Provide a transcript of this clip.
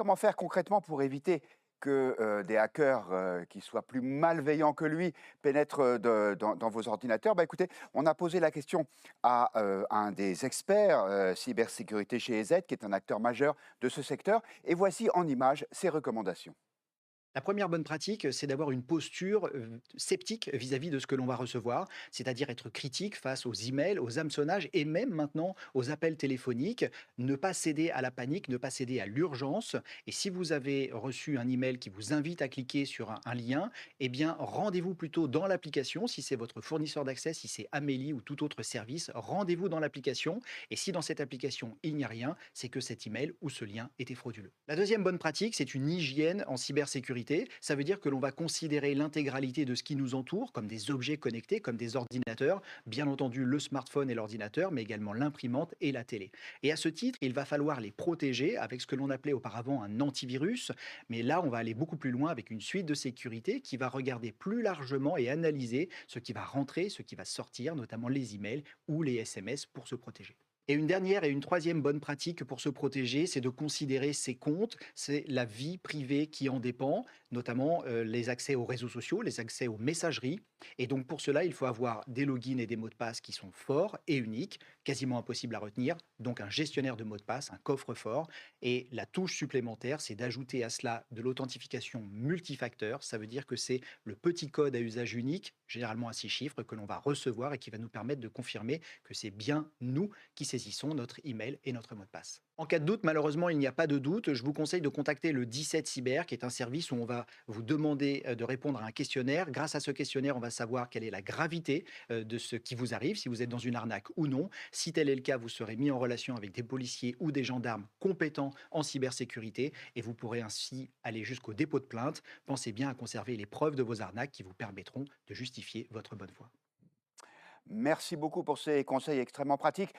comment faire concrètement pour éviter que des hackers qui soient plus malveillants que lui pénètrent dans vos ordinateurs? Bah, écoutez, on a posé la question à un des experts cybersécurité chez EZ, qui est un acteur majeur de ce secteur. Et voici en images ses recommandations. La première bonne pratique, c'est d'avoir une posture sceptique vis-à-vis de ce que l'on va recevoir, c'est-à-dire être critique face aux emails, aux hameçonnages et même maintenant aux appels téléphoniques. Ne pas céder à la panique, ne pas céder à l'urgence. Et si vous avez reçu un email qui vous invite à cliquer sur un lien, eh bien rendez-vous plutôt dans l'application. Si c'est votre fournisseur d'accès, si c'est Amélie ou tout autre service, rendez-vous dans l'application. Et si dans cette application il n'y a rien, c'est que cet email ou ce lien était frauduleux. La deuxième bonne pratique, c'est une hygiène en cybersécurité. Ça veut dire que l'on va considérer l'intégralité de ce qui nous entoure comme des objets connectés, comme des ordinateurs, bien entendu le smartphone et l'ordinateur, mais également l'imprimante et la télé. Et à ce titre, il va falloir les protéger avec ce que l'on appelait auparavant un antivirus, mais là, on va aller beaucoup plus loin avec une suite de sécurité qui va regarder plus largement et analyser ce qui va rentrer, ce qui va sortir, notamment les emails ou les SMS pour se protéger. Et une dernière et une troisième bonne pratique pour se protéger, c'est de considérer ses comptes, c'est la vie privée qui en dépend, notamment les accès aux réseaux sociaux, les accès aux messageries. Et donc pour cela, il faut avoir des logins et des mots de passe qui sont forts et uniques, quasiment impossibles à retenir, donc un gestionnaire de mots de passe, un coffre-fort. Et la touche supplémentaire, c'est d'ajouter à cela de l'authentification multifacteur. Ça veut dire que c'est le petit code à usage unique, généralement à 6 chiffres, que l'on va recevoir et qui va nous permettre de confirmer que c'est bien nous qui saisissons notre email et notre mot de passe. En cas de doute, malheureusement, il n'y a pas de doute. Je vous conseille de contacter le 17 Cyber, qui est un service où on va vous demander de répondre à un questionnaire. Grâce à ce questionnaire, on va savoir quelle est la gravité de ce qui vous arrive, si vous êtes dans une arnaque ou non. Si tel est le cas, vous serez mis en relation avec des policiers ou des gendarmes compétents en cybersécurité et vous pourrez ainsi aller jusqu'au dépôt de plainte. Pensez bien à conserver les preuves de vos arnaques qui vous permettront de justifier votre bonne foi. Merci beaucoup pour ces conseils extrêmement pratiques.